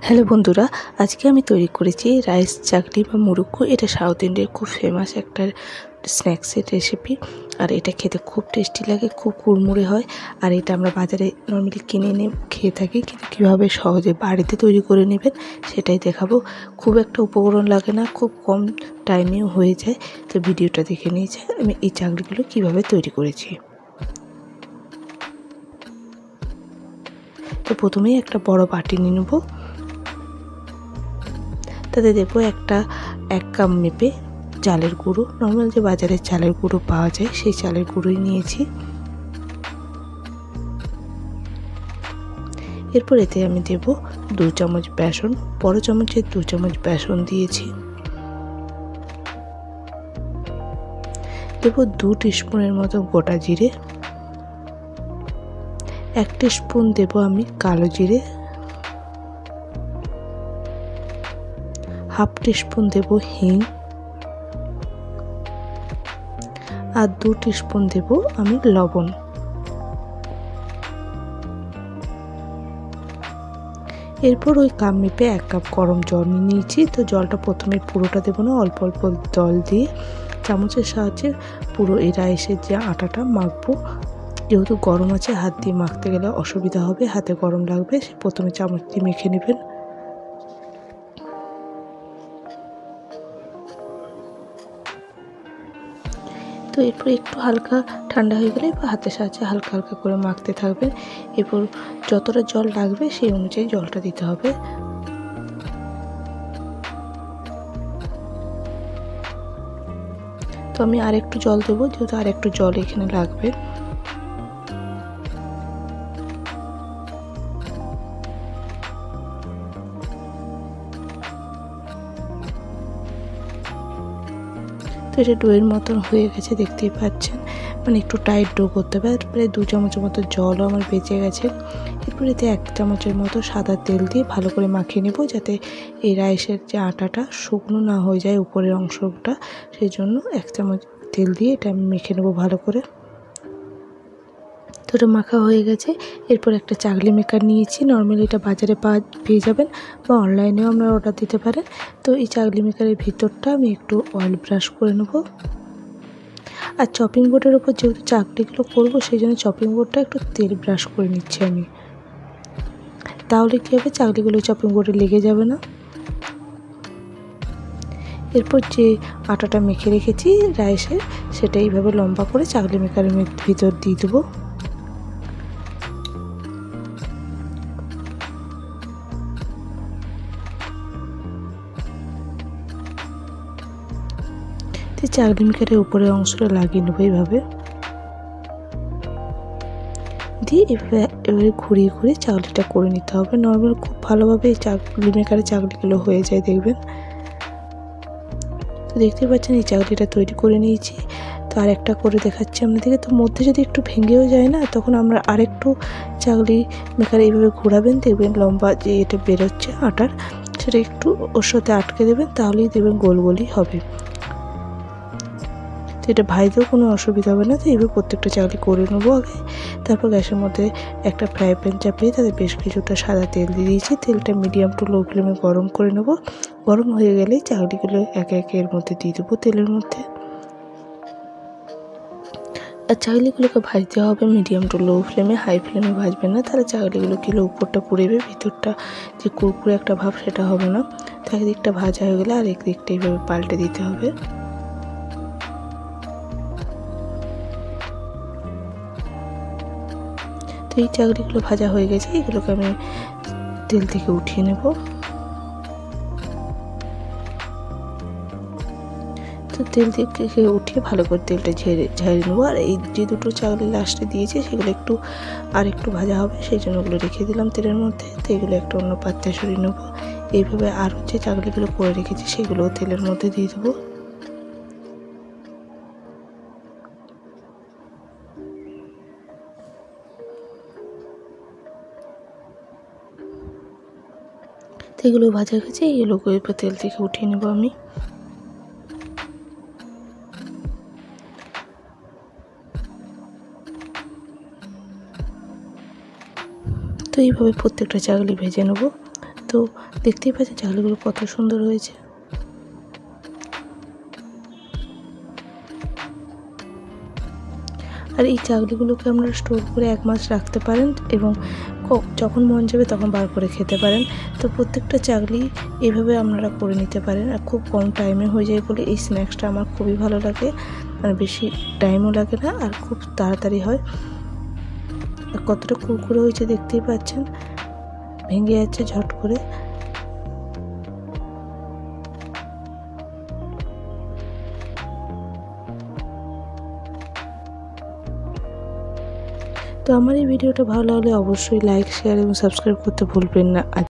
Hello বন্ধুরা, আজকে আমি তৈরি করেছি রাইস চাকলি বা মুরুক্কু। এটা সাউথ ইন্ডিয়ার খুব ফেমাস একটা স্ন্যাক্সের রেসিপি। আর এটা খেতে খুব টেস্টি লাগে, খুব কুড়মুড়ে হয়। আর এটা আমরা বাজারে নর্মালি কিনে এনে খেয়ে থাকি, কিন্তু কীভাবে সহজে বাড়িতে তৈরি করে নেবেন সেটাই দেখাবো। খুব একটা উপকরণ লাগে না, খুব কম টাইমেও হয়ে যায়। তো ভিডিওটা দেখে নিয়েছে আমি এই চাকলিগুলো কীভাবে তৈরি করেছি। তো প্রথমেই একটা বড় বাটি নিয়ে নেব, তাতে দেবো এক কাপ মেপে চালের গুঁড়ো। নর্মাল যে বাজারে চালের গুঁড়ো পাওয়া যায় সেই চালের গুঁড়োই নিয়েছি। এরপর এতে আমি দেব 2 চামচ বেসন, বড় চামচের 2 চামচ বেসন দিয়েছি। দেব 2 টিস্পুনের মতো গোটা জিরে, 1 টিস্পুন দেব আমি কালো জিরে, হাফ টিস্পুন দেব হিং, আর 2 টিস্পুন দেব আমি লবণ। এরপর ওই কাপ মেপে 1 কাপ গরম জল নিয়েছি। তো জলটা প্রথমে পুরোটা দেবো না, অল্প অল্প জল দিয়ে চামচের সাহায্যে পুরো এই রাইসের যে আটাটা মাখবো। যেহেতু গরম আছে, হাত দিয়ে মাখতে গেলে অসুবিধা হবে, হাতে গরম লাগবে, সে প্রথমে চামচ দিয়ে মেখে নেবেন। তো এরপর একটু হালকা ঠান্ডা হয়ে গেলে হাতের সাহায্যে হালকা হালকা করে মাখতে থাকবেন। এরপর যতটা জল লাগবে সেই অনুযায়ী জলটা দিতে হবে। তো আমি আরেকটু জল দেবো, যেহেতু আরেকটু জল এখানে লাগবে। তো এটা ডোয়ের মতন হয়ে গেছে, দেখতেই পাচ্ছেন, মানে একটু টাইট ডো করতে হবে। প্রায় 2 চামচের মতো জলও আমার বেঁচে গেছে। এরপর এতে 1 চামচের মতো সাদা তেল দিয়ে ভালো করে মাখিয়ে নেব, যাতে এই রাইসের যে আটাটা শুকনো না হয়ে যায় উপরের অংশটা। সেই জন্য 1 চামচ তেল দিয়ে এটা আমি মেখে নেব ভালো করে। তো এটা মাখা হয়ে গেছে। এরপর একটা চাকলি মেকার নিয়েছি, নর্মালি এটা বাজারে পেয়ে যাবেন বা অনলাইনেও আমরা অর্ডার দিতে পারেন। তো এই চাকলি মেকারের ভিতরটা আমি একটু অয়েল ব্রাশ করে নেব। আর চপিং বোর্ডের ওপর যেহেতু চাকলিগুলো করবো, সেই জন্য চপিং বোর্ডটা একটু তেল ব্রাশ করে নিচ্ছি আমি। তাহলে কী হবে, চাকলিগুলো চপিং বোর্ডে লেগে যাবে না। এরপর যে আটাটা মেখে রেখেছি রাইসের, সেটা এইভাবে লম্বা করে চাকলি মেকারের ভিতর দিয়ে দেবো। চাকলি মেকারের উপরের অংশটা লাগিয়ে নেবো এইভাবে দিয়ে। এবারে ঘুরিয়ে ঘুরিয়ে চাকলিটা করে নিতে হবে। নর্মাল খুব ভালোভাবে এই চাকলি মেকারের চাকলিগুলো হয়ে যায়, দেখবেন। তো দেখতে পাচ্ছেন এই চাকলিটা তৈরি করে নিয়েছি। তো আরেকটা করে দেখাচ্ছি আপনাদেরকে। তো মধ্যে যদি একটু ভেঙেও যায় না, তখন আমরা আরেকটু চাকলি মেকার এইভাবে ঘোরাবেন, দেখবেন লম্বা যে এটা বেরোচ্ছে আটার, সেটা একটু ওর সাথে আটকে দেবেন, তাহলেই দেখবেন গোল গোলই হবে। তো এটা ভাজতেও কোনো অসুবিধা হবে না। তো এইভাবে প্রত্যেকটা চাকলি করে নেবো আগে। তারপর গ্যাসের মধ্যে একটা ফ্রাই প্যান চাপিয়ে তাতে বেশ কিছুটা সাদা তেল দিয়ে দিয়েছি। তেলটা মিডিয়াম টু লো ফ্লেমে গরম করে নেব। গরম হয়ে গেলে চাকলিগুলো একে একে এর মধ্যে দিয়ে দেবো তেলের মধ্যে। আর চাকলিগুলোকে ভাজতে হবে মিডিয়াম টু লো ফ্লেমে, হাই ফ্লেমে ভাজবেন না, তাহলে চাকলিগুলো কিলো উপরটা পুড়েবে, ভিতরটা যে কুরকুরে একটা ভাব সেটা হবে না। তো একদিকটা ভাজা হয়ে গেলে আর একদিকটা এইভাবে পাল্টে দিতে হবে। তো এই চাকলিগুলো ভাজা হয়ে গেছে, এগুলোকে আমি তেল থেকে উঠিয়ে নেব। তো তেল থেকে উঠিয়ে ভালো করে তেলটা ঝাড়িয়ে নেবো। আর এই যে দুটো চাকলি লাস্টে দিয়েছি সেগুলো একটু ভাজা হবে, সেই জন্য ওগুলো রেখে দিলাম তেলের মধ্যে। তো এগুলো একটা অন্য পাত্রে সরিয়ে নেবো। এইভাবে আরও যে চাকলিগুলো করে রেখেছি সেগুলোও তেলের মধ্যে দিয়ে দেবো। তো এগুলো ভাজা গেছে, এগুলোকে এরপর তেল থেকে উঠিয়ে নেবো আমি। তো এইভাবে প্রত্যেকটা চাকলি ভেজে নেব। তো দেখতেই পাচ্ছেন চাকলিগুলো কত সুন্দর হয়েছে। আর এই চাকলিগুলোকে আপনারা স্টোর করে 1 মাস রাখতে পারেন এবং যখন মন যাবে তখন বার করে খেতে পারেন। তো প্রত্যেকটা চাকলি এভাবে আপনারা করে নিতে পারেন। আর খুব কম টাইমে হয়ে যায় বলে এই স্ন্যাক্সটা আমার খুবই ভালো লাগে। মানে বেশি টাইমও লাগে না আর খুব তাড়াতাড়ি হয়। আর কতটা কুরকুরে হয়েছে দেখতেই পাচ্ছেন, ভেঙে যাচ্ছে ঝট করে। তো আমার এই ভিডিওটা ভালো লাগলে অবশ্যই লাইক, শেয়ার এবং সাবস্ক্রাইব করতে ভুলবেন না।